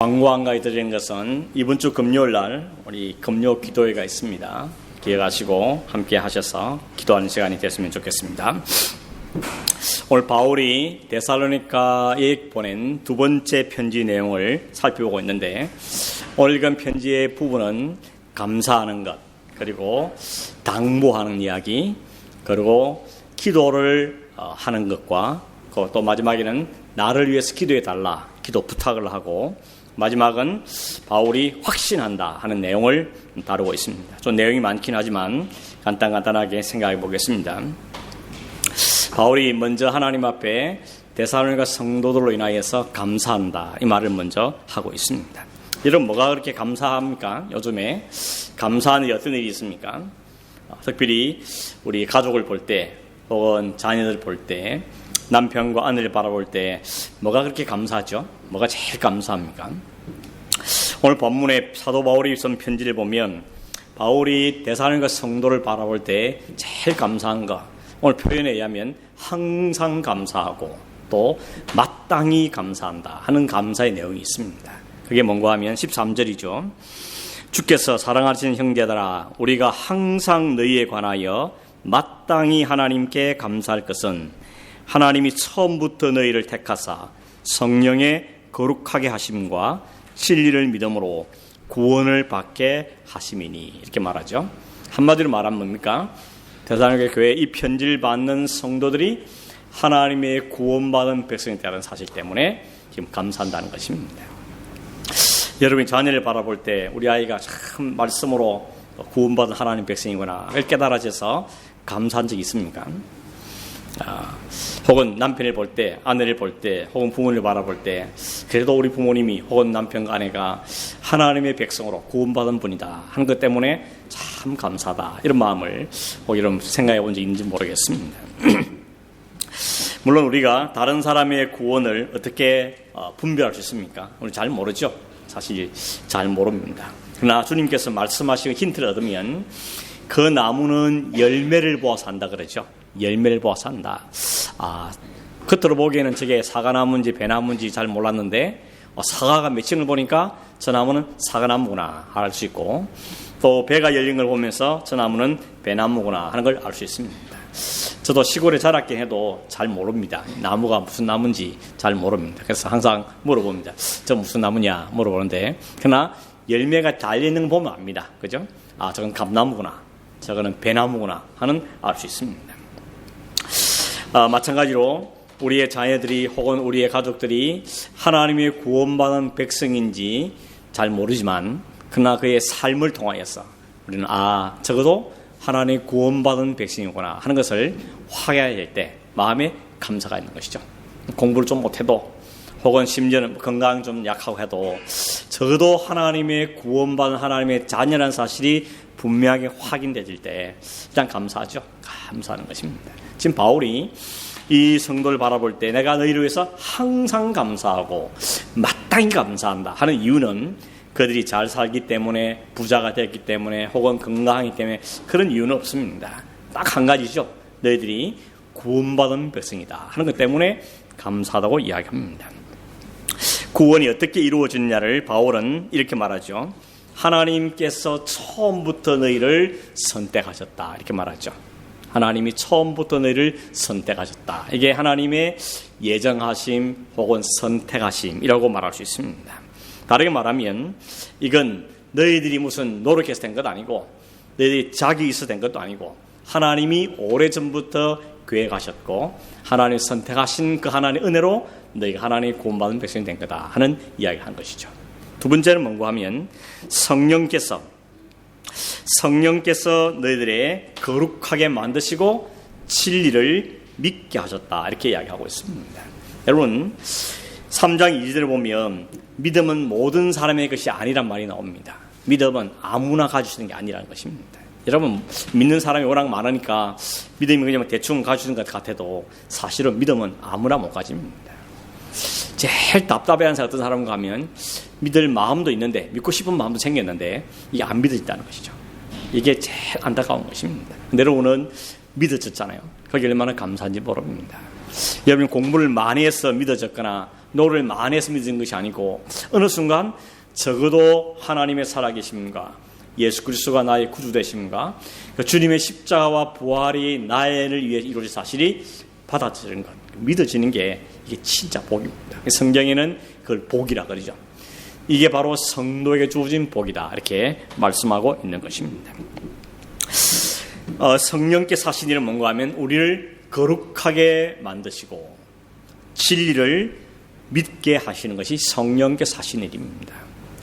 광고 한 가지 드리는 것은 이번 주 금요일 날 우리 금요 기도회가 있습니다. 기억하시고 함께 하셔서 기도하는 시간이 됐으면 좋겠습니다. 오늘 바울이 데살로니가에 보낸 두 번째 편지 내용을 살펴보고 있는데, 오늘 읽은 편지의 부분은 감사하는 것, 그리고 당부하는 이야기, 그리고 기도를 하는 것과 또 마지막에는 나를 위해서 기도해 달라, 기도 부탁을 하고, 마지막은 바울이 확신한다 하는 내용을 다루고 있습니다. 좀 내용이 많긴 하지만 간단하게 생각해 보겠습니다. 바울이 먼저 하나님 앞에 데살로니가 성도들로 인하여서 감사한다, 이 말을 먼저 하고 있습니다. 여러분, 뭐가 그렇게 감사합니까? 요즘에 감사하는 어떤 일이 있습니까? 특별히 우리 가족을 볼 때, 혹은 자녀들 볼 때, 남편과 아내를 바라볼 때 뭐가 그렇게 감사하죠? 뭐가 제일 감사합니까? 오늘 본문에 사도 바울이 쓴 편지를 보면 바울이 데살로니가 성도를 바라볼 때 제일 감사한 거, 오늘 표현에 의하면 항상 감사하고 또 마땅히 감사한다 하는 감사의 내용이 있습니다. 그게 뭔가 하면 13절이죠. 주께서 사랑하시는 형제들아, 우리가 항상 너희에 관하여 마땅히 하나님께 감사할 것은 하나님이 처음부터 너희를 택하사 성령의 거룩하게 하심과 진리를 믿음으로 구원을 받게 하심이니, 이렇게 말하죠. 한마디로 말하면 뭡니까? 데살로니가 교회 이 편지를 받는 성도들이 하나님의 구원받은 백성이 되는 사실 때문에 지금 감사한다는 것입니다. 여러분이 자녀를 바라볼 때 우리 아이가 참 말씀으로 구원받은 하나님 백성이구나 그걸 깨달아져서 감사한 적이 있습니까? 혹은 남편을 볼 때, 아내를 볼 때, 혹은 부모를 바라볼 때, 그래도 우리 부모님이 혹은 남편과 아내가 하나님의 백성으로 구원받은 분이다 하는 것 때문에 참 감사하다, 이런 마음을 이런 생각해 본 적이 있는지 모르겠습니다. 물론 우리가 다른 사람의 구원을 어떻게 분별할 수 있습니까? 우리 잘 모르죠. 사실 잘 모릅니다. 그러나 주님께서 말씀하시고 힌트를 얻으면 그 나무는 열매를 보아서 한다 그러죠. 열매를 보아서 한다. 겉으로 보기에는 저게 사과나무인지 배나무인지 잘 몰랐는데 사과가 맺힌 걸 보니까 저 나무는 사과나무구나 알 수 있고, 또 배가 열린 걸 보면서 저 나무는 배나무구나 하는 걸 알 수 있습니다. 저도 시골에 자랐긴 해도 잘 모릅니다. 나무가 무슨 나무인지 잘 모릅니다. 그래서 항상 물어봅니다. 저 무슨 나무냐 물어보는데, 그러나 열매가 달려있는 걸 보면 압니다. 그죠? 저건 감나무구나, 저거는 배나무구나 하는 알 수 있습니다. 마찬가지로 우리의 자녀들이 혹은 우리의 가족들이 하나님의 구원받은 백성인지 잘 모르지만, 그러나 그의 삶을 통하여서 우리는 적어도 하나님의 구원받은 백성이구나 하는 것을 확인할 때 마음에 감사가 있는 것이죠. 공부를 좀 못해도, 혹은 심지어는 건강 좀 약하고 해도 적어도 하나님의 구원받은 하나님의 자녀라는 사실이 분명하게 확인되질 때 일단 감사하죠. 감사하는 것입니다. 지금 바울이 이 성도를 바라볼 때 내가 너희를 위해서 항상 감사하고 마땅히 감사한다 하는 이유는 그들이 잘 살기 때문에, 부자가 됐기 때문에, 혹은 건강하기 때문에, 그런 이유는 없습니다. 딱 한 가지죠. 너희들이 구원받은 백성이다 하는 것 때문에 감사하다고 이야기합니다. 구원이 어떻게 이루어지느냐를 바울은 이렇게 말하죠. 하나님께서 처음부터 너희를 선택하셨다, 이렇게 말하죠. 하나님이 처음부터 너희를 선택하셨다. 이게 하나님의 예정하심 혹은 선택하심이라고 말할 수 있습니다. 다르게 말하면 이건 너희들이 무슨 노력해서 된 것 아니고, 너희들이 자기 있어 된 것도 아니고, 하나님이 오래전부터 계획하셨고 하나님이 선택하신 그 하나님의 은혜로 너희가 하나님의 구원받은 백성이 된 거다 하는 이야기를 한 것이죠. 두 번째는 뭔가 하면 성령께서 너희들의 거룩하게 만드시고 진리를 믿게 하셨다, 이렇게 이야기하고 있습니다. 여러분, 3장 2절을 보면 믿음은 모든 사람의 것이 아니란 말이 나옵니다. 믿음은 아무나 가질 수 있는 게 아니라는 것입니다. 여러분, 믿는 사람이 워낙 많으니까 믿음이 그냥 대충 가지는 것 같아도 사실은 믿음은 아무나 못 가집니다. 제일 답답해하는 사람, 어떤 사람 가면 믿을 마음도 있는데, 믿고 싶은 마음도 생겼는데 이게 안 믿어진다는 것이죠. 이게 제일 안타까운 것입니다. 여러분은 믿어졌잖아요. 그게 얼마나 감사한지 모릅니다. 여러분, 공부를 많이 해서 믿어졌거나 노를 많이 해서 믿은 것이 아니고 어느 순간 적어도 하나님의 살아계심과 예수 그리스도가 나의 구주 되심과 그 주님의 십자가와 부활이 나를 위해 이루어진 사실이 받아들이는 것, 믿어지는 게 이게 진짜 복입니다. 성경에는 그걸 복이라 그러죠. 이게 바로 성도에게 주어진 복이다 이렇게 말씀하고 있는 것입니다. 성령께 사신 일은 뭔가 하면 우리를 거룩하게 만드시고 진리를 믿게 하시는 것이 성령께 사신 일입니다.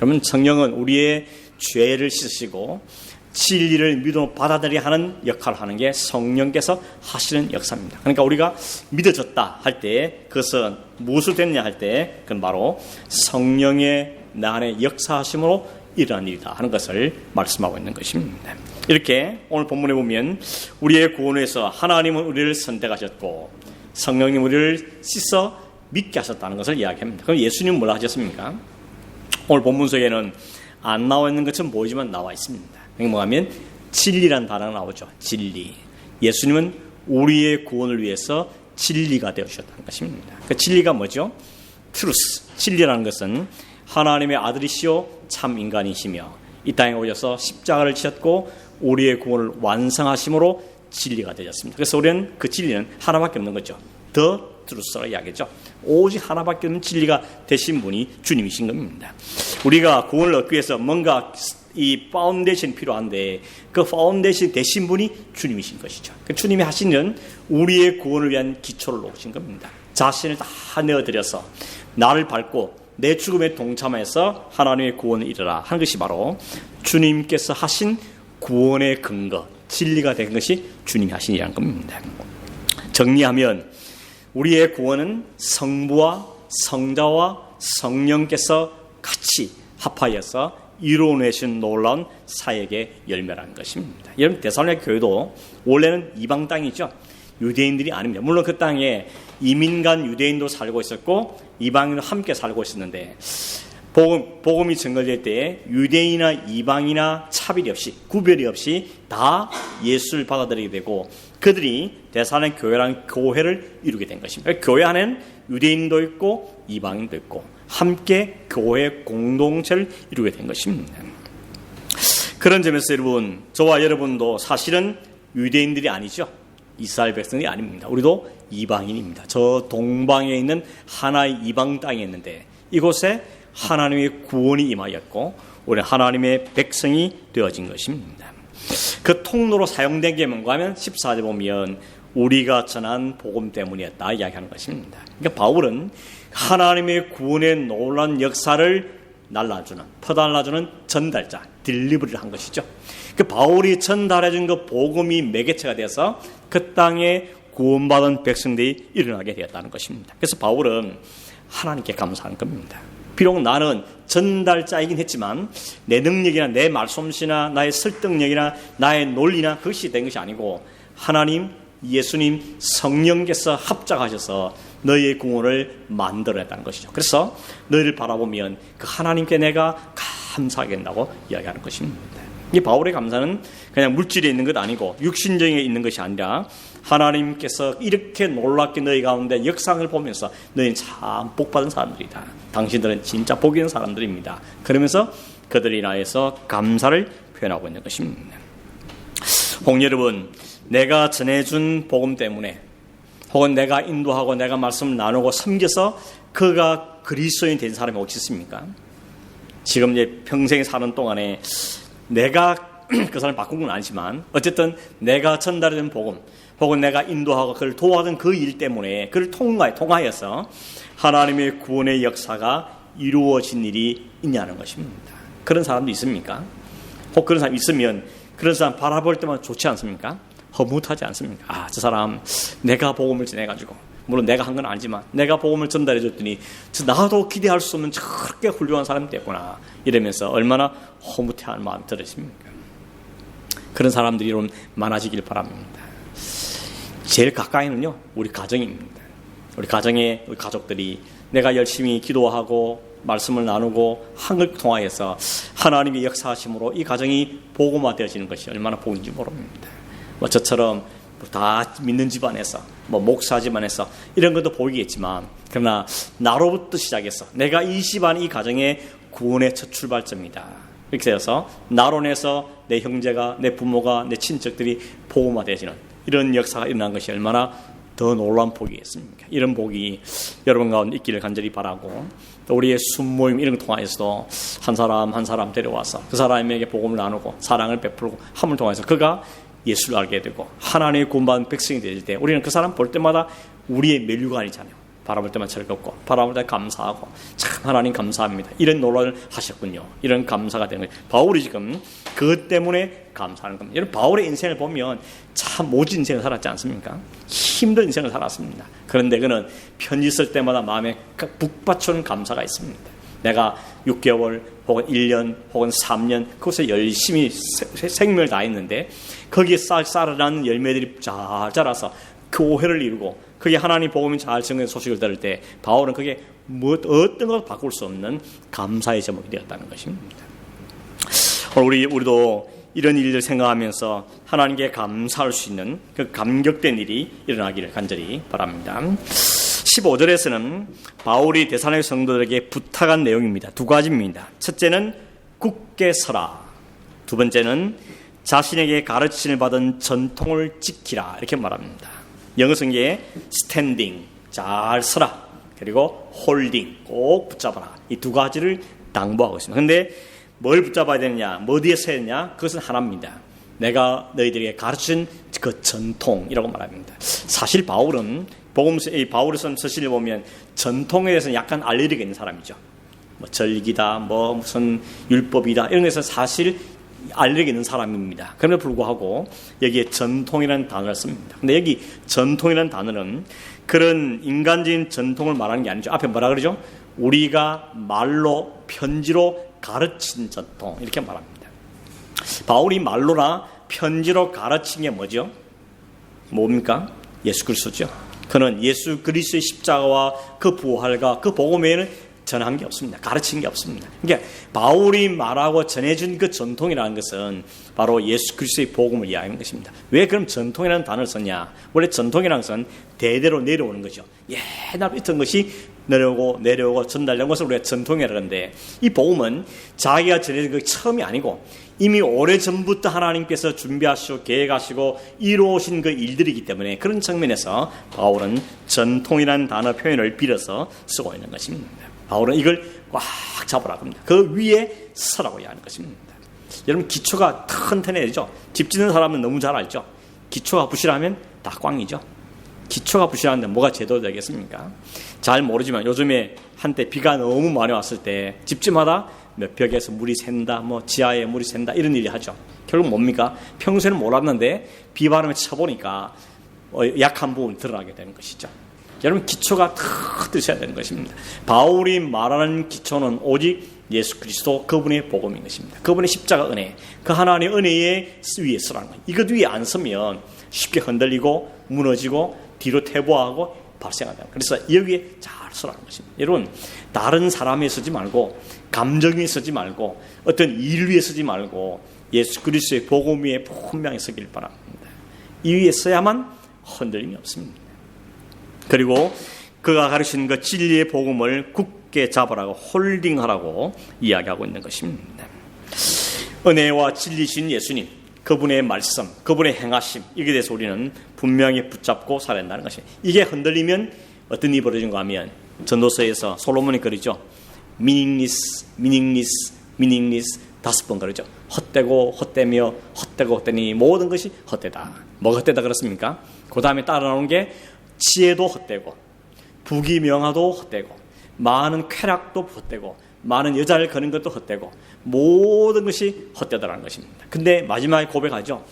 여러분, 성령은 우리의 죄를 씻으시고 진리를 믿음으로 받아들여야 하는 역할을 하는 게 성령께서 하시는 역사입니다. 그러니까 우리가 믿어졌다 할 때 그것은 무엇을 됐냐 할 때 그건 바로 성령의 나 안에 역사하심으로 일어난 일이다 하는 것을 말씀하고 있는 것입니다. 이렇게 오늘 본문에 보면 우리의 구원을 위해서 하나님은 우리를 선택하셨고 성령님 우리를 씻어 믿게 하셨다는 것을 이야기합니다. 그럼 예수님은 뭘 하셨습니까? 오늘 본문 속에는 안 나와 있는 것처럼 보이지만 나와 있습니다. 이게 뭐냐면 진리란 단어가 나오죠. 진리. 예수님은 우리의 구원을 위해서 진리가 되어주셨다는 것입니다. 그 진리가 뭐죠? 트루스. 진리라는 것은 하나님의 아들이시오 참 인간이시며 이 땅에 오셔서 십자가를 지셨고 우리의 구원을 완성하심으로 진리가 되셨습니다. 그래서 우리는 그 진리는 하나밖에 없는 거죠. 더 트루스라 이야기죠. 오직 하나밖에 없는 진리가 되신 분이 주님이신 겁니다. 우리가 구원을 얻기 위해서 뭔가 이 파운데이션이 필요한데 그 파운데이션 되신 분이 주님이신 것이죠. 그 주님이 하신 일은 우리의 구원을 위한 기초를 놓으신 겁니다. 자신을 다 내어드려서 나를 밟고 내 죽음에 동참해서 하나님의 구원을 이루라 하는 것이 바로 주님께서 하신 구원의 근거, 진리가 된 것이 주님이 하신 일이라는 겁니다. 정리하면 우리의 구원은 성부와 성자와 성령께서 같이 합하여서 이루어내신 놀라운 사역의 열매라는 것입니다. 여러분, 데살로니가 교회도 원래는 이방 땅이죠. 유대인들이 아닙니다. 물론 그 땅에 이민간 유대인도 살고 있었고 이방인도 함께 살고 있었는데 복음이 전거될 때에 유대인이나 이방이나 차별이 없이 구별이 없이 다 예수를 받아들이게 되고 그들이 데살로니가 교회라는 교회를 이루게 된 것입니다. 교회 안에는 유대인도 있고 이방인도 있고 함께 교회 공동체를 이루게 된 것입니다. 그런 점에서 여러분, 저와 여러분도 사실은 유대인들이 아니죠. 이스라엘 백성이 아닙니다. 우리도 이방인입니다. 저 동방에 있는 하나의 이방 땅에 있는데 이곳에 하나님의 구원이 임하였고 우리 하나님의 백성이 되어진 것입니다. 그 통로로 사용된 게 뭔가 하면 14절 보면 우리가 전한 복음 때문이었다 이야기하는 것입니다. 그러니까 바울은 하나님의 구원의 놀라운 역사를 퍼달라주는 전달자, 딜리버리를 한 것이죠. 그 바울이 전달해준 그 복음이 매개체가 되어서 그 땅에 구원받은 백성들이 일어나게 되었다는 것입니다. 그래서 바울은 하나님께 감사하는 겁니다. 비록 나는 전달자이긴 했지만 내 능력이나 내 말솜씨나 나의 설득력이나 나의 논리나 그것이 된 것이 아니고 하나님, 예수님, 성령께서 합작하셔서 너희의 구원을 만들어냈다는 것이죠. 그래서 너희를 바라보면 그 하나님께 내가 감사하게 된다고 이야기하는 것입니다. 이 바울의 감사는 그냥 물질에 있는 것 아니고 육신적인 게 있는 것이 아니라 하나님께서 이렇게 놀랍게 너희 가운데 역상을 보면서 너희는 참 복받은 사람들이다. 당신들은 진짜 복 있는 사람들입니다. 그러면서 그들이 나에서 감사를 표현하고 있는 것입니다. 혹 여러분, 내가 전해준 복음 때문에 혹은 내가 인도하고 내가 말씀을 나누고 섬겨서 그가 그리스도인 된 사람이 혹시 있습니까? 지금 이제 평생 사는 동안에 내가 그 사람을 바꾼 건 아니지만 어쨌든 내가 전달해준 복음 혹은 내가 인도하고 그를 도와준 그 일 때문에 그를 통하여서 하나님의 구원의 역사가 이루어진 일이 있냐는 것입니다. 그런 사람도 있습니까? 혹 그런 사람 있으면 그런 사람 바라볼 때만 좋지 않습니까? 허무하지 않습니까? 아, 저 사람 내가 복음을 전해가지고 물론 내가 한 건 아니지만 내가 복음을 전달해줬더니 나도 기대할 수 없는 저렇게 훌륭한 사람이 됐구나 이러면서 얼마나 허무해하는 마음이 들으십니까? 그런 사람들이 좀 많아지길 바랍니다. 제일 가까이는요 우리 가정입니다. 우리 가정의 우리 가족들이 내가 열심히 기도하고 말씀을 나누고 한 걸 통하여서 하나님의 역사하심으로 이 가정이 복음화되어지는 것이 얼마나 복인지 모릅니다. 저처럼 다 믿는 집안에서 목사 집안에서 이런 것도 보이겠지만, 그러나 나로부터 시작해서 내가 이 집안 이 가정의 구원의 첫 출발점이다. 이렇게 되어서 나로 인해서 내 형제가, 내 부모가, 내 친척들이 복음화되어지는 이런 역사가 일어난 것이 얼마나 더 놀라운 복이겠습니까? 이런 복이 여러분 가운데 있기를 간절히 바라고, 또 우리의 순모임 이런 거 통해서도 한 사람 한 사람 데려와서 그 사람에게 복음을 나누고 사랑을 베풀고 함을 통해서 그가 예수를 알게 되고 하나님의 구원받은 백성이 될 때 우리는 그 사람 볼 때마다 우리의 면류관이잖아요. 바라볼 때만 즐겁고 바라볼 때 감사하고 참 하나님 감사합니다. 이런 노력을 하셨군요. 이런 감사가 되는 거예요. 바울이 지금 그것 때문에 감사하는 겁니다. 여러분 바울의 인생을 보면 참 모진 인생을 살았지 않습니까? 힘든 인생을 살았습니다. 그런데 그는 편지 쓸 때마다 마음에 북받쳐오는 감사가 있습니다. 내가 6개월 혹은 1년 혹은 3년 그곳에 열심히 생명을 다했는데 거기에 쌀쌀한 열매들이 잘 자라서 교회를 이루고 그게 하나님 복음이 잘 전하는 소식을 들을 때 바울은 그게 어떤 것도 바꿀 수 없는 감사의 제목이 되었다는 것입니다. 오늘 우리도 이런 일을 생각하면서 하나님께 감사할 수 있는 그 감격된 일이 일어나기를 간절히 바랍니다. 15절에서는 바울이 데살로니가 성도들에게 부탁한 내용입니다. 두 가지입니다. 첫째는 굳게 서라. 두 번째는 자신에게 가르침을 받은 전통을 지키라. 이렇게 말합니다. 영어 성경에 standing, 잘 서라. 그리고 holding, 꼭 붙잡아라. 이 두 가지를 당부하고 있습니다. 그런데 뭘 붙잡아야 되느냐, 뭐 어디에 서야 되느냐, 그것은 하나입니다. 내가 너희들에게 가르친 그 전통이라고 말합니다. 사실 바울은 바울의 서신을 보면 전통에 대해서는 약간 알레르기가 있는 사람이죠. 절기다, 무슨 율법이다 이런 것에서 사실 알레르기 있는 사람입니다. 그럼에도 불구하고 여기에 전통이라는 단어를 씁니다. 근데 여기 전통이라는 단어는 그런 인간적인 전통을 말하는 게 아니죠. 앞에 뭐라 그러죠? 우리가 말로 편지로 가르친 전통 이렇게 말합니다. 바울이 말로나 편지로 가르친 게 뭐죠? 뭡니까? 예수 그리스도죠. 그는 예수 그리스도의 십자가와 그 부활과 그 복음 외에는 전한 게 없습니다. 가르친 게 없습니다. 그러니까 바울이 말하고 전해준 그 전통이라는 것은 바로 예수 그리스도의 복음을 이야기하는 것입니다. 왜 그럼 전통이라는 단어를 썼냐? 원래 전통이라는 것은 대대로 내려오는 거죠. 옛날부터 있던 것이 내려오고 전달된 것을 우리가 전통이라고 하는데, 이 복음은 자기가 전해진 것이 처음이 아니고 이미 오래전부터 하나님께서 준비하시고 계획하시고 이루어오신 그 일들이기 때문에 그런 측면에서 바울은 전통이라는 단어 표현을 빌어서 쓰고 있는 것입니다. 바울은 이걸 꽉 잡으라고 합니다. 그 위에 서라고 하는 것입니다. 여러분 기초가 튼튼해야죠. 집 짓는 사람은 너무 잘 알죠. 기초가 부실하면 다 꽝이죠. 기초가 부실한데 뭐가 제대로 되겠습니까? 잘 모르지만 요즘에 한때 비가 너무 많이 왔을 때 집집마다 몇 벽에서 물이 샌다, 지하에 물이 샌다 이런 일이 하죠. 결국 뭡니까? 평소에는 몰랐는데 비바람에 쳐보니까 약한 부분이 드러나게 되는 것이죠. 여러분 기초가 탁 드셔야 되는 것입니다. 바울이 말하는 기초는 오직 예수 그리스도 그분의 복음인 것입니다. 그분의 십자가 은혜, 그 하나님의 은혜에 위에 서라는 거예요. 이것 위에 안 서면 쉽게 흔들리고 무너지고 뒤로 퇴보하고 발생하다. 그래서 여기에 잘 서라는 것입니다. 여러분 다른 사람에 서지 말고 감정 위에 서지 말고 어떤 일 위에 서지 말고 예수 그리스도의 복음 위에 분명히 서길 바랍니다. 이 위에 서야만 흔들림이 없습니다. 그리고 그가 가르치는 그 진리의 복음을 굳게 잡으라고 홀딩하라고 이야기하고 있는 것입니다. 은혜와 진리신 예수님, 그분의 말씀, 그분의 행하심, 이게 대해서 우리는 분명히 붙잡고 살아야 한다는 것입니다. 이게 흔들리면 어떤 일이 벌어진가 하면 전도서에서 솔로몬이 그러죠. meaningless, meaningless, meaningless 5번 그러죠. 헛되고 헛되며 헛되고 헛되니 모든 것이 헛되다. 뭐가 헛되다 그렇습니까? 그 다음에 따라 나오는 게 지혜도 헛되고 부귀명화도 헛되고 많은 쾌락도 헛되고 많은 여자를 거는 것도 헛되고 모든 것이 헛되다라는 것입니다. 근데 마지막에 고백하죠.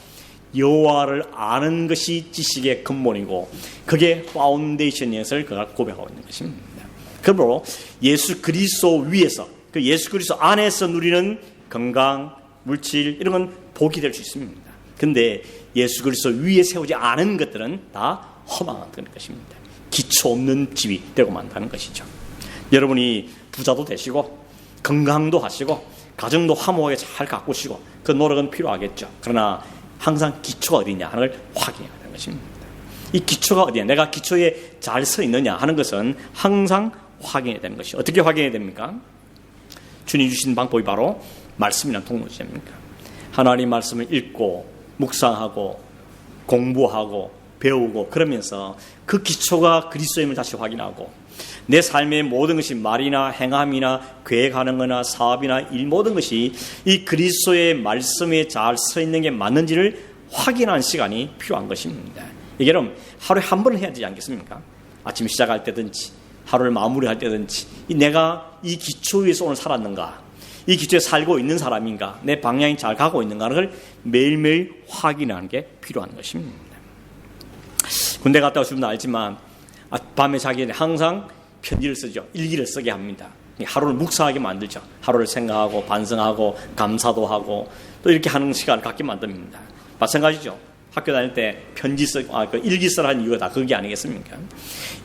여호와를 아는 것이 지식의 근본이고 그게 파운데이션인 것을 그가 고백하고 있는 것입니다. 그러므로 예수 그리스도 위에서 그 예수 그리스도 안에서 누리는 건강, 물질 이런 건 복이 될 수 있습니다. 근데 예수 그리스도 위에 세우지 않은 것들은 다 허망한 것입니다. 기초 없는 집이 되고 만다는 것이죠. 여러분이 부자도 되시고 건강도 하시고 가정도 화목하게 잘 가꾸시고 그 노력은 필요하겠죠. 그러나 항상 기초가 어디냐 하는 걸 확인해야 됩니다. 것입니다. 이 기초가 어디야? 내가 기초에 잘 서 있느냐 하는 것은 항상 확인해야 되는 것이. 어떻게 확인해야 됩니까? 주님 주신 방법이 바로 말씀이라는 통로지입니까? 하나님 말씀을 읽고 묵상하고 공부하고 배우고 그러면서 그 기초가 그리스도임을 다시 확인하고 내 삶의 모든 것이 말이나 행함이나 계획하는 거나 사업이나 일 모든 것이 이 그리스도의 말씀에 잘 서 있는 게 맞는지를 확인하는 시간이 필요한 것입니다. 이게 그럼 하루에 한 번은 해야 되지 않겠습니까? 아침 시작할 때든지 하루를 마무리할 때든지 내가 이 기초 위에서 오늘 살았는가, 이 기초에 살고 있는 사람인가, 내 방향이 잘 가고 있는가 하는 걸 매일매일 확인하는 게 필요한 것입니다. 군대 갔다 오신 분은 알지만 밤에 자기 전에 항상 편지를 쓰죠. 일기를 쓰게 합니다. 하루를 묵상하게 만들죠. 하루를 생각하고 반성하고 감사도 하고 또 이렇게 하는 시간을 갖게 만듭니다. 마찬가지죠. 학교 다닐 때 편지 일기 쓰라는 이유가 다 그게 아니겠습니까?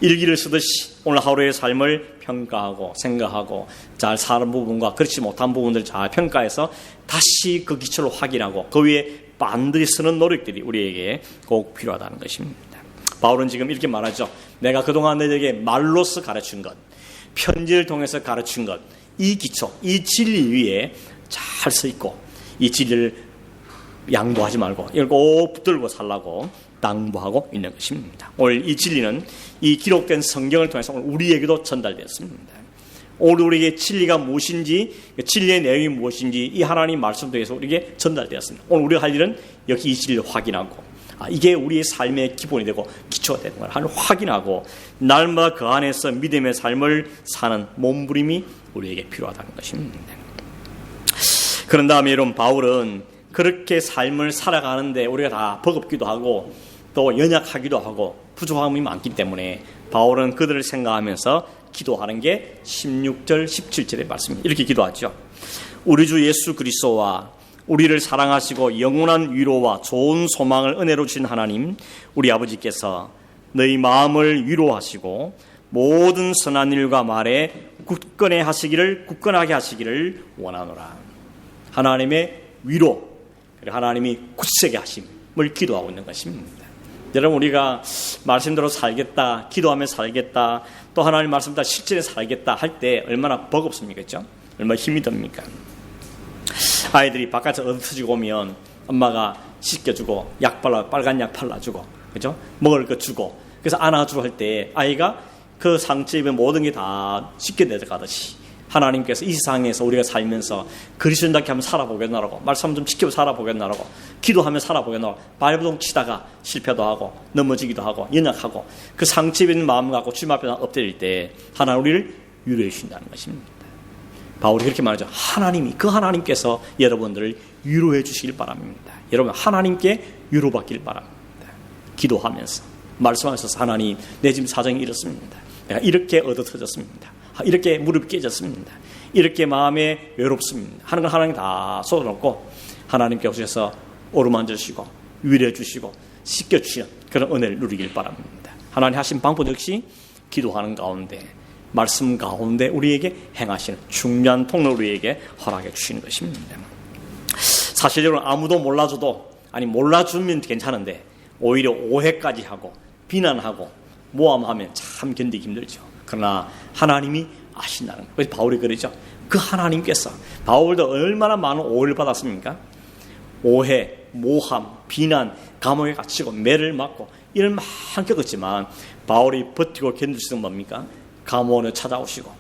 일기를 쓰듯이 오늘 하루의 삶을 평가하고 생각하고 잘 사는 부분과 그렇지 못한 부분들을 잘 평가해서 다시 그 기초를 확인하고 그 위에 반드시 쓰는 노력들이 우리에게 꼭 필요하다는 것입니다. 바울은 지금 이렇게 말하죠. 내가 그동안 너에게 말로서 가르친 것, 편지를 통해서 가르친 것, 이 기초, 이 진리 위에 잘 서 있고 이 진리를 양보하지 말고 이걸 꼭 붙들고 살라고 당부하고 있는 것입니다. 오늘 이 진리는 이 기록된 성경을 통해서 오늘 우리에게도 전달되었습니다. 오늘 우리에게 진리가 무엇인지, 진리의 내용이 무엇인지 이 하나님 말씀 통해서 우리에게 전달되었습니다. 오늘 우리가 할 일은 여기 이 진리를 확인하고 이게 우리의 삶의 기본이 되고 기초가 되는 걸 확인하고 날마다 그 안에서 믿음의 삶을 사는 몸부림이 우리에게 필요하다는 것입니다. 그런 다음에 여러분 바울은 그렇게 삶을 살아가는데 우리가 다 버겁기도 하고 또 연약하기도 하고 부족함이 많기 때문에 바울은 그들을 생각하면서 기도하는 게 16절 17절의 말씀입니다. 이렇게 기도하죠. 우리 주 예수 그리스도와 우리를 사랑하시고 영원한 위로와 좋은 소망을 은혜로 주신 하나님 우리 아버지께서 너희 마음을 위로하시고 모든 선한 일과 말에 굳건하게 하시기를 원하노라. 하나님의 위로, 하나님이 굳세게 하심을 기도하고 있는 것입니다. 여러분 우리가 말씀대로 살겠다, 기도하며 살겠다, 또 하나님 말씀 따라 실전에 살겠다 할 때 얼마나 버겁습니까? 그렇죠? 얼마나 힘이 듭니까? 아이들이 바깥에서 얻어지고 오면 엄마가 씻겨주고 빨간 약 발라주고 그죠? 먹을 거 주고 그래서 안아주고 할 때 아이가 그 상처 입은 모든 게 다 씻겨 내려가듯이 하나님께서 이 세상에서 우리가 살면서 그리스도인답게 한번 살아보겠나라고 말씀 좀 지키고 살아보겠나라고 기도하며 살아보겠나라고 발버둥 치다가 실패도 하고 넘어지기도 하고 연약하고 그 상처 입은 마음 갖고 주님 앞에 엎드릴 때 하나님 우리를 위로해 주신다는 것입니다. 바울이 그렇게 말하죠. 그 하나님께서 여러분들을 위로해 주시길 바랍니다. 여러분 하나님께 위로받길 바랍니다. 기도하면서 말씀하셔서 하나님 내 지금 사정이 이렇습니다. 내가 이렇게 얻어터졌습니다. 이렇게 무릎이 깨졌습니다. 이렇게 마음에 외롭습니다. 하는 건 하나님 다 쏟아놓고 하나님께 오셔서 어루만져주시고 위로해 주시고 씻겨주시는 그런 은혜를 누리길 바랍니다. 하나님 하신 방법 역시 기도하는 가운데 말씀 가운데 우리에게 행하시는 중요한 통로를 우리에게 허락해 주시는 것입니다. 사실적으로 아무도 몰라줘도 몰라주면 괜찮은데 오히려 오해까지 하고 비난하고 모함하면 참 견디기 힘들죠. 그러나 하나님이 아신다는 거예요. 그래서 바울이 그러죠. 그 하나님께서 바울도 얼마나 많은 오해를 받았습니까? 오해, 모함, 비난, 감옥에 갇히고 매를 맞고 이런 많이 겪었지만 바울이 버티고 견딜 수 있는 뭡니까? 감옥을 찾아오시고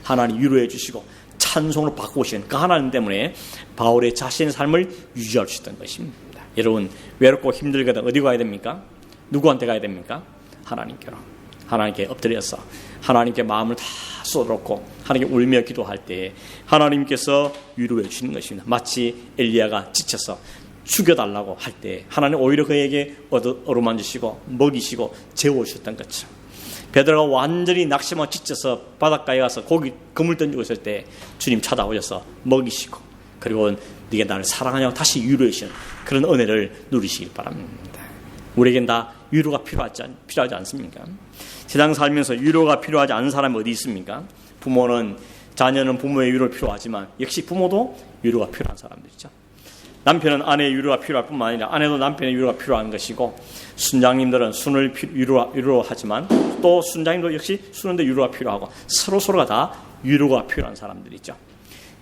하나님 위로해 주시고 찬송으로 바꾸시는 그 하나님 때문에 바울의 자신의 삶을 유지할 수 있던 것입니다. 여러분 외롭고 힘들거든 어디 가야 됩니까? 누구한테 가야 됩니까? 하나님께로. 하나님께 엎드려서 하나님께 마음을 다 쏟아놓고 하나님께 울며 기도할 때 하나님께서 위로해 주시는 것입니다. 마치 엘리야가 지쳐서 죽여달라고 할 때 하나님 오히려 그에게 어루만지시고 먹이시고 재워주셨던 것처럼 베드로가 완전히 낙심하고 지쳐서 바닷가에 가서 고기 그물 던지고 있을 때 주님 찾아오셔서 먹이시고 그리고 네가 나를 사랑하냐고 다시 위로해 주시는 그런 은혜를 누리시길 바랍니다. 우리에겐 다 위로가 필요하지 않습니까? 세상 살면서 위로가 필요하지 않은 사람이 어디 있습니까? 자녀는 부모의 위로가 필요하지만 역시 부모도 위로가 필요한 사람들이죠. 남편은 아내의 위로가 필요할 뿐만 아니라 아내도 남편의 위로가 필요한 것이고, 순장님들은 순을 위로하지만 또 순장님도 역시 순한데 위로가 필요하고, 서로가 다 위로가 필요한 사람들이죠.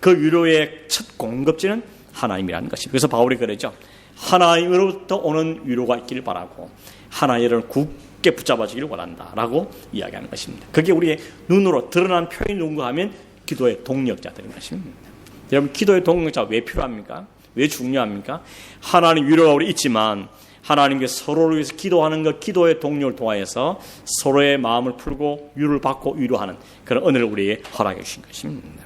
그 위로의 첫 공급지는 하나님이라는 것입니다. 그래서 바울이 그러죠. 하나님으로부터 오는 위로가 있기를 바라고 하나님을 굳게 붙잡아주기를 원한다 라고 이야기하는 것입니다. 그게 우리의 눈으로 드러난 표현이 누군가 하면 기도의 동력자들인 것입니다. 여러분, 기도의 동력자가 왜 필요합니까? 왜 중요합니까? 하나님 위로가 우리 있지만 하나님께 서로를 위해서 기도하는 것, 기도의 동력을 통하여서 서로의 마음을 풀고 위로를 받고 위로하는 그런 은혜를 우리에게 허락해 주신 것입니다.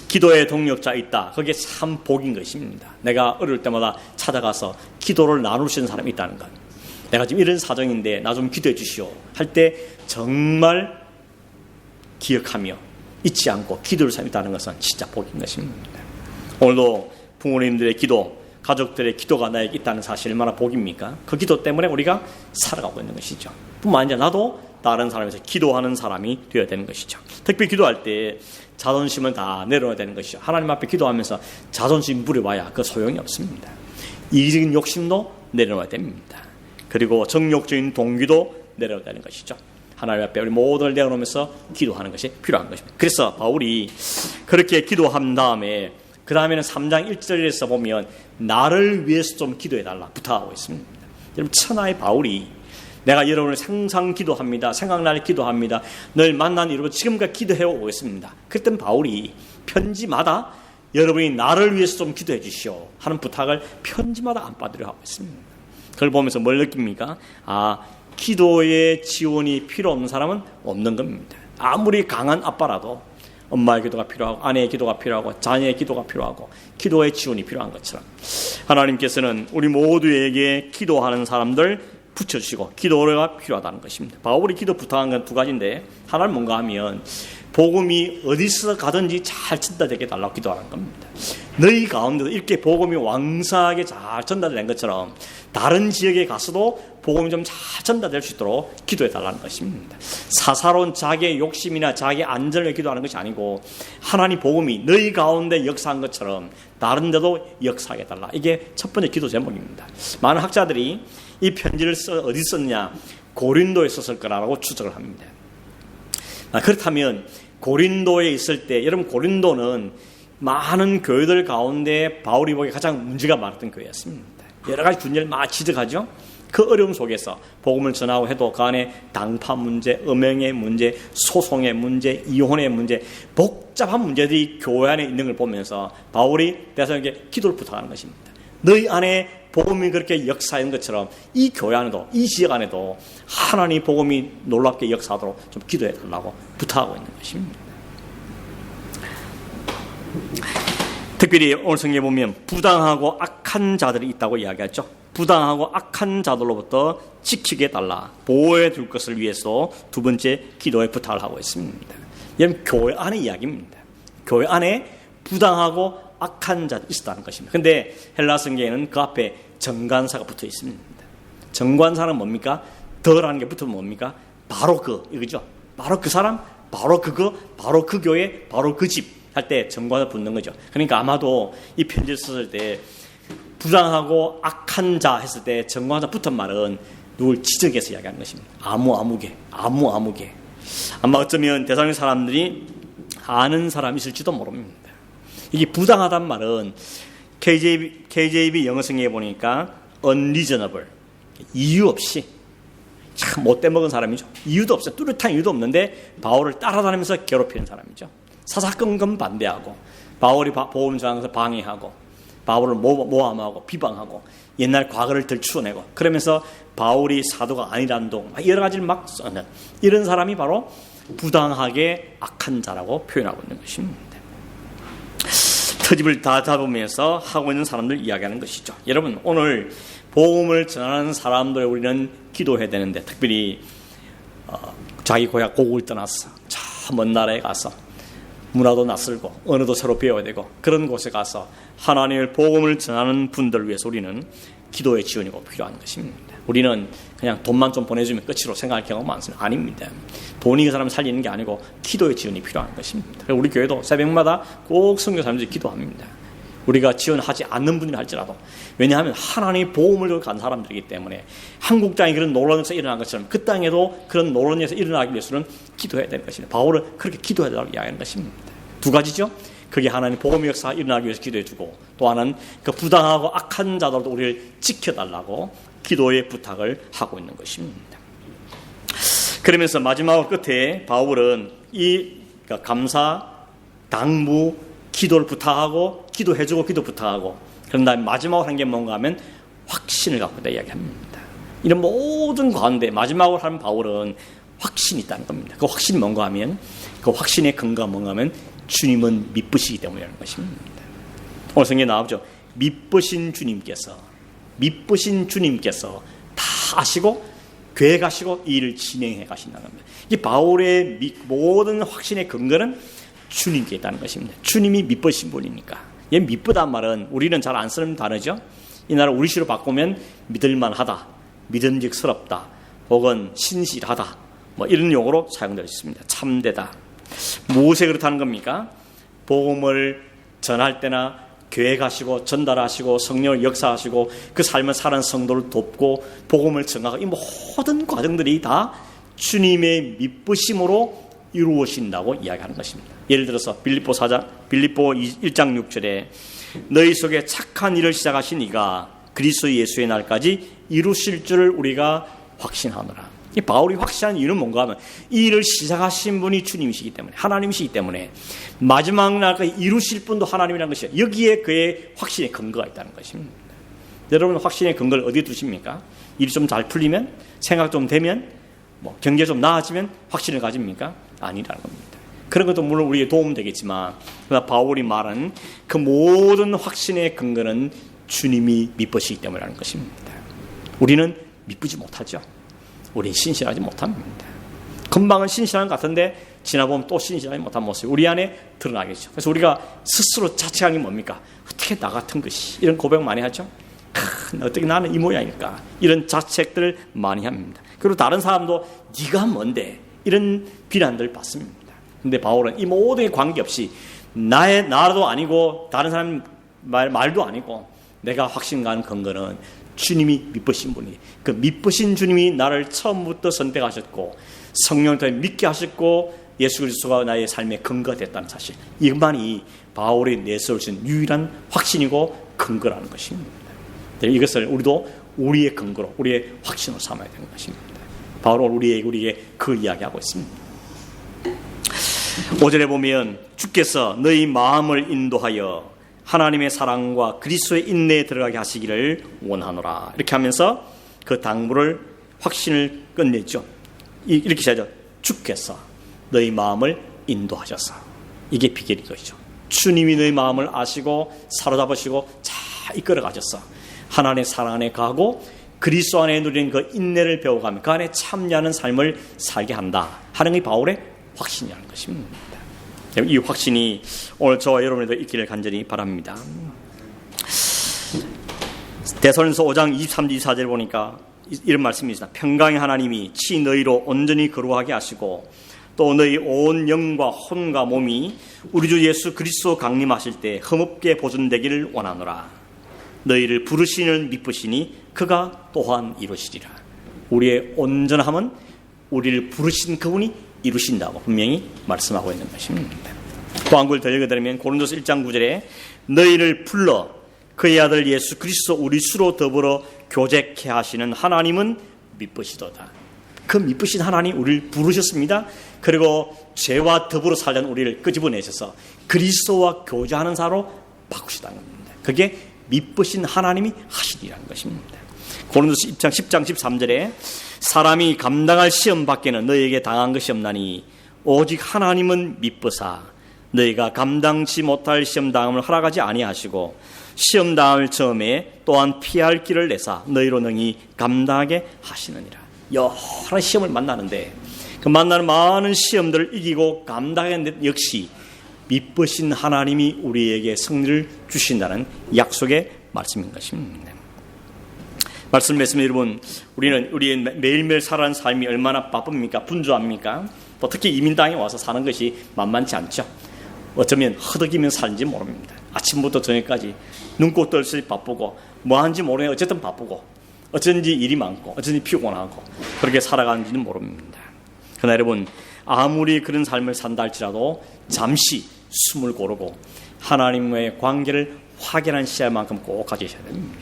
기도의 동력자 있다. 그게 참 복인 것입니다. 내가 어릴 때마다 찾아가서 기도를 나눌 수 있는 사람이 있다는 것. 내가 지금 이런 사정인데 나 좀 기도해 주시오 할 때 정말 기억하며 잊지 않고 기도를 삼는다는 것은 진짜 복인 것입니다. 오늘도 부모님들의 기도, 가족들의 기도가 나에게 있다는 사실이 얼마나 복입니까? 그 기도 때문에 우리가 살아가고 있는 것이죠. 뿐만 아니라 나도 다른 사람에서 기도하는 사람이 되어야 되는 것이죠. 특히 기도할 때 자존심은 다 내려놔야 되는 것이죠. 하나님 앞에 기도하면서 자존심 부려봐야 그 소용이 없습니다. 이기적인 욕심도 내려놔야 됩니다. 그리고 정욕적인 동기도 내려놔야 되는 것이죠. 하나님 앞에 우리 모두를 내어놓으면서 기도하는 것이 필요한 것입니다. 그래서 바울이 그렇게 기도한 다음에 그 다음에는 3장 1절에서 보면 나를 위해서 좀 기도해달라 부탁하고 있습니다. 여러분, 천하의 바울이 내가 여러분을 항상 기도합니다. 생각날 기도합니다. 늘 만난 여러분 지금까지 기도해오고 있습니다. 그랬던 바울이 편지마다 여러분이 나를 위해서 좀 기도해 주시오 하는 부탁을 편지마다 안 받으려 하고 있습니다. 그걸 보면서 뭘 느낍니까? 기도의 지원이 필요 없는 사람은 없는 겁니다. 아무리 강한 아빠라도 엄마의 기도가 필요하고 아내의 기도가 필요하고 자녀의 기도가 필요하고 기도의 지원이 필요한 것처럼 하나님께서는 우리 모두에게 기도하는 사람들 붙여주시고 기도가 필요하다는 것입니다. 바울이 기도 부탁한 건 두 가지인데, 하나는 뭔가 하면 복음이 어디서 가든지 잘 전달되게 달라고 기도하는 겁니다. 너희 가운데도 이렇게 복음이 왕성하게 잘 전달된 것처럼 다른 지역에 가서도 복음이 좀 잘 전달될 수 있도록 기도해 달라는 것입니다. 사사로운 자기의 욕심이나 자기의 안전을 위해 기도하는 것이 아니고 하나님 복음이 너희 가운데 역사한 것처럼 다른 데도 역사하게 달라. 이게 첫 번째 기도 제목입니다. 많은 학자들이 이 편지를 어디 썼냐? 고린도에 썼을 거라고 추측을 합니다. 그렇다면 고린도에 있을 때, 여러분 고린도는 많은 교회들 가운데 바울이 보기에 가장 문제가 많았던 교회였습니다. 여러 가지 문제를 막 지적하죠. 그 어려움 속에서 복음을 전하고 해도 그 안에 당파 문제, 음행의 문제, 소송의 문제, 이혼의 문제, 복잡한 문제들이 교회 안에 있는 걸 보면서 바울이 대사에게 기도를 부탁하는 것입니다. 너희 안에 복음이 그렇게 역사하는 것처럼 이 교회 안에도, 이 지역 안에도 하나님 복음이 놀랍게 역사하도록 좀 기도해 달라고 부탁하고 있는 것입니다. 특별히 오늘 성경에 보면 부당하고 악한 자들이 있다고 이야기하죠. 부당하고 악한 자들로부터 지키게 달라, 보호해 줄 것을 위해서 두 번째 기도에 부탁을 하고 있습니다. 이건 교회 안의 이야기입니다. 교회 안에 부당하고 악한 자들이 있다는 것입니다. 그런데 헬라 성경에는 그 앞에 정관사가 붙어 있습니다. 정관사는 뭡니까? 더라는 게 붙으면 뭡니까? 바로 이거죠. 바로 그 사람, 바로 그거, 바로 그 교회, 바로 그 집 할 때 정관사 붙는 거죠. 그러니까 아마도 이 편지를 썼을 때 부당하고 악한 자 했을 때 정관사 붙은 말은 누굴 지적해서 이야기하는 것입니다. 아무개. 아마 어쩌면 대상의 사람들이 아는 사람이 있을지도 모릅니다. 이게 부당하단 말은 KJV 영어 성경에 보니까 unreasonable, 이유 없이, 참 못돼 먹은 사람이죠. 이유도 없어요. 뚜렷한 이유도 없는데 바울을 따라다니면서 괴롭히는 사람이죠. 사사건건 반대하고 바울이 복음 전하면서 방해하고 바울을 모함하고 비방하고 옛날 과거를 들추어내고 그러면서 바울이 사도가 아니라는 동 여러 가지를 막 써는 이런 사람이 바로 부당하게 악한 자라고 표현하고 있는 것입니다. 터집을 다 잡으면서 하고 있는 사람들 이야기하는 것이죠. 여러분, 오늘 복음을 전하는 사람들에 우리는 기도해야 되는데, 특별히 자기 고향 고국을 떠났어, 저 먼 나라에 가서 문화도 낯설고 언어도 새로 배워야 되고 그런 곳에 가서 하나님의 복음을 전하는 분들을 위해서 우리는 기도의 지원이고 필요한 것입니다. 우리는 그냥 돈만 좀 보내주면 끝으로 생각할 경우가 많습니다. 아닙니다. 돈이 그 사람을 살리는 게 아니고 기도의 지원이 필요한 것입니다. 우리 교회도 새벽마다 꼭 선교사님들이 기도합니다. 우리가 지원하지 않는 분이 할지라도. 왜냐하면 하나님의 보험을 들고 간 사람들이기 때문에 한국 땅에 그런 놀라운에서 일어난 것처럼 그 땅에도 그런 놀라운에서 일어나기 위해서는 기도해야 되는 것입니다. 바울은 그렇게 기도해야 된다고 이야기하는 것입니다. 두 가지죠. 그게 하나님 복음의 역사가 일어나기 위해서 기도해주고, 또 하나는 그 부당하고 악한 자들도 우리를 지켜달라고 기도의 부탁을 하고 있는 것입니다. 그러면서 마지막 끝에 바울은 이 감사, 당부, 기도를 부탁하고, 기도해주고, 기도 부탁하고, 그런 다음에 마지막으로 한 게 뭔가 하면 확신을 갖고 있다 이야기합니다. 이런 모든 가운데 마지막으로 하는 바울은 확신이 있다는 겁니다. 그 확신이 뭔가 하면, 그 확신의 근거가 뭔가 하면 주님은 미쁘시기 때문이라는 것입니다. 오늘 성경에 나오죠. 미쁘신 주님께서 다 아시고 계획하시고 이 일을 진행해 가신다는 겁니다. 이 바울의 모든 확신의 근거는 주님께 있다는 것입니다. 주님이 미쁘신 분이니까. 이 미쁘단 말은 우리는 잘 안 쓰는 단어죠. 이 나라 우리식으로 바꾸면 믿을만하다, 믿음직스럽다, 혹은 신실하다, 뭐 이런 용어로 사용되어 있습니다. 참되다. 무엇에 그렇다는 겁니까? 복음을 전할 때나 계획하시고 전달하시고 성령을 역사하시고 그 삶을 사는 성도를 돕고 복음을 전하고 이 모든 과정들이 다 주님의 미쁘심으로 이루어진다고 이야기하는 것입니다. 예를 들어서 빌립보 1장 6절에 너희 속에 착한 일을 시작하신 이가 그리스도 예수의 날까지 이루실 줄을 우리가 확신하노라. 이 바울이 확신한 이유는 뭔가 하면 이 일을 시작하신 분이 주님이시기 때문에, 하나님이시기 때문에 마지막 날까지 이루실 분도 하나님이라는 것이에요. 여기에 그의 확신의 근거가 있다는 것입니다. 여러분 확신의 근거를 어디에 두십니까? 일이 좀 잘 풀리면, 생각 좀 되면, 경제 좀 나아지면 확신을 가집니까? 아니라는 겁니다. 그런 것도 물론 우리에게 도움 되겠지만, 그러나 바울이 말하는 그 모든 확신의 근거는 주님이 미쁘시기 때문이라는 것입니다. 우리는 미쁘지 못하죠. 우리는 신실하지 못합니다. 금방은 신실한 것 같은데 지나보면 또 신실하지 못한 모습이 우리 안에 드러나겠죠. 그래서 우리가 스스로 자책하는 게 뭡니까? 어떻게 나 같은 것이, 이런 고백 많이 하죠. 어떻게 나는 이 모양일까, 이런 자책들을 많이 합니다. 그리고 다른 사람도 네가 뭔데, 이런 비난들을 받습니다. 근데 바울은 이 모든 게 관계없이 나도 아니고 다른 사람 말도 아니고 내가 확신가는 근거는 주님이 미쁘신 분이, 그 미쁘신 주님이 나를 처음부터 선택하셨고 성령을 통해 믿게 하셨고 예수 그리스도가 나의 삶의 근거가 됐다는 사실, 이것만이 바울이 내세우신 유일한 확신이고 근거라는 것입니다. 이것을 우리도 우리의 근거로, 우리의 확신으로 삼아야 되는 것입니다. 바울은 우리에게 그 이야기하고 있습니다. 5절에 보면 주께서 너희 마음을 인도하여 하나님의 사랑과 그리스도의 인내에 들어가게 하시기를 원하노라. 이렇게 하면서 그 당부를, 확신을 끝내죠. 이렇게 시작하죠. 주께서 너희 마음을 인도하셔서. 이게 비결인 것이죠. 주님이 너희 마음을 아시고 사로잡으시고 잘 이끌어 가셔서 하나님의 사랑 안에 가고 그리스도 안에 누리는 그 인내를 배워가며 그 안에 참여하는 삶을 살게 한다 하는 게 바울의 확신이라는 것입니다. 이 확신이 오늘 저와 여러분에도 있기를 간절히 바랍니다. 데살로니가서 5장 23절 24절 보니까 이런 말씀이 있습니다. 평강의 하나님이 치 너희로 온전히 거룩하게 하시고 또 너희 온 영과 혼과 몸이 우리 주 예수 그리스도 강림하실 때 흠없게 보존되기를 원하노라. 너희를 부르시는 미쁘시니 그가 또한 이루시리라. 우리의 온전함은 우리를 부르신 그분이 이루신다고 분명히 말씀하고 있는 것입니다. 또 한 글 더 읽어드리면 고린도서 1장 9절에 너희를 불러 그의 아들 예수 그리스도 우리 수로 더불어 교제케 하시는 하나님은 미쁘시도다. 그 미쁘신 하나님 우리를 부르셨습니다. 그리고 죄와 더불어 살려는 우리를 끄집어내셔서 그리스도와 교제하는 사로 바꾸시다는 겁니다. 그게 미쁘신 하나님이 하시리라는 것입니다. 고린도서 10장 13절에 사람이 감당할 시험 밖에는 너희에게 당한 것이 없나니 오직 하나님은 미쁘사 너희가 감당치 못할 시험 당함을 허락하지 아니하시고 시험 당함을 처음에 또한 피할 길을 내사 너희로 능히 감당하게 하시느니라. 여러 시험을 만나는데 그 만나는 많은 시험들을 이기고 감당하는데 역시 미쁘신 하나님이 우리에게 승리를 주신다는 약속의 말씀인 것입니다. 말씀했습니다. 여러분, 우리는 우리의 매일매일 살아가는 삶이 얼마나 바쁩니까? 분주합니까? 또 특히 이민 땅에 와서 사는 것이 만만치 않죠. 어쩌면 허덕이면 사는지 모릅니다. 아침부터 저녁까지 눈꽃 떨듯이 바쁘고 뭐 하는지 모르겠는데 어쨌든 바쁘고 어쩐지 일이 많고 어쩐지 피곤하고 그렇게 살아가는지는 모릅니다. 그러나 여러분, 아무리 그런 삶을 산다 할지라도 잠시 숨을 고르고 하나님과의 관계를 확인한 시간만큼 꼭 가지셔야 됩니다.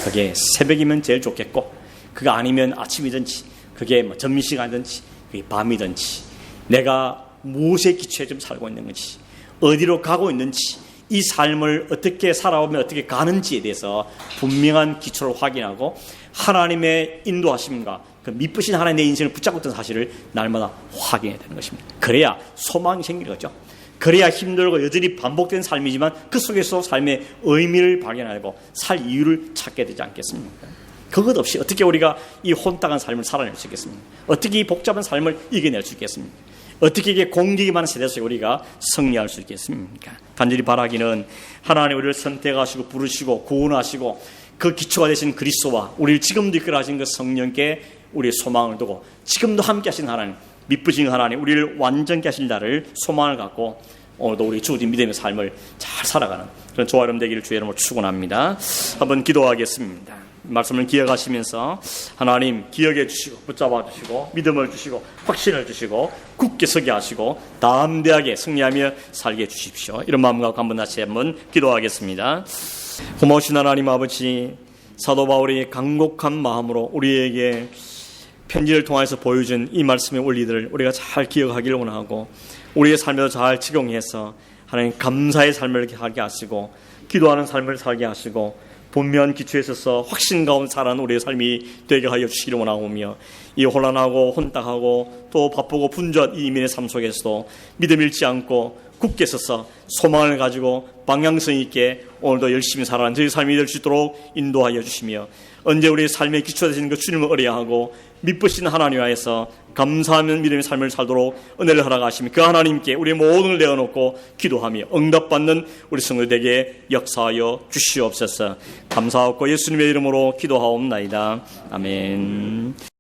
그게 새벽이면 제일 좋겠고 그게 아니면 아침이든지 그게 뭐 점심시간이든지 그게 밤이든지 내가 무엇에 기초해 좀 살고 있는 건지 어디로 가고 있는지 이 삶을 어떻게 살아오면 어떻게 가는지에 대해서 분명한 기초를 확인하고 하나님의 인도하심과 그 미쁘신 하나님 내 인생을 붙잡고 있던 사실을 날마다 확인해야 되는 것입니다. 그래야 소망이 생기는 거죠. 그래야 힘들고 여전히 반복된 삶이지만 그 속에서 삶의 의미를 발견하고 살 이유를 찾게 되지 않겠습니까? 그것 없이 어떻게 우리가 이 혼탁한 삶을 살아낼 수 있겠습니까? 어떻게 이 복잡한 삶을 이겨낼 수 있겠습니까? 어떻게 이게 공격이 많은 세대 속에 우리가 승리할 수 있겠습니까? 간절히 바라기는 하나님 우리를 선택하시고 부르시고 구원하시고 그 기초가 되신 그리스도와 우리를 지금도 이끌어 하신 그 성령께 우리의 소망을 두고 지금도 함께 하신 하나님, 미쁘신 하나님, 우리를 완전케 하실 날을 소망을 갖고 오늘도 우리 주어진 믿음의 삶을 잘 살아가는 그런 저와 여러분 되기를 주의 이름으로 축원합니다. 한번 기도하겠습니다. 말씀을 기억하시면서 하나님 기억해 주시고 붙잡아 주시고 믿음을 주시고 확신을 주시고 굳게 서게 하시고 담대하게 승리하며 살게 해 주십시오. 이런 마음 갖고 한번 다시 한번 기도하겠습니다. 고마우신 하나님 아버지, 사도 바울이 간곡한 마음으로 우리에게 편지를 통해서 보여준 이 말씀의 원리들을 우리가 잘 기억하기를 원하고 우리의 삶에도 잘 적용해서 하나님 감사의 삶을 하게 하시고 기도하는 삶을 살게 하시고 분명한 기초에 있어서 확신 가운데 살아가는 우리의 삶이 되게 하여 주시기를 원하오며 이 혼란하고 혼탁하고 또 바쁘고 분주한 이 이민의 삶 속에서도 믿음 잃지 않고 굳게 서서 소망을 가지고 방향성 있게 오늘도 열심히 살아가는 저희 삶이 될 수 있도록 인도하여 주시며 언제 우리의 삶의 기초가 되시는 그 주님을 의뢰하고 미쁘신 하나님 안에서 감사하는 믿음의 삶을 살도록 은혜를 허락하시며 그 하나님께 우리의 모든 걸 내어놓고 기도하며 응답받는 우리 성도들에게 역사하여 주시옵소서. 감사하고 예수님의 이름으로 기도하옵나이다. 아멘.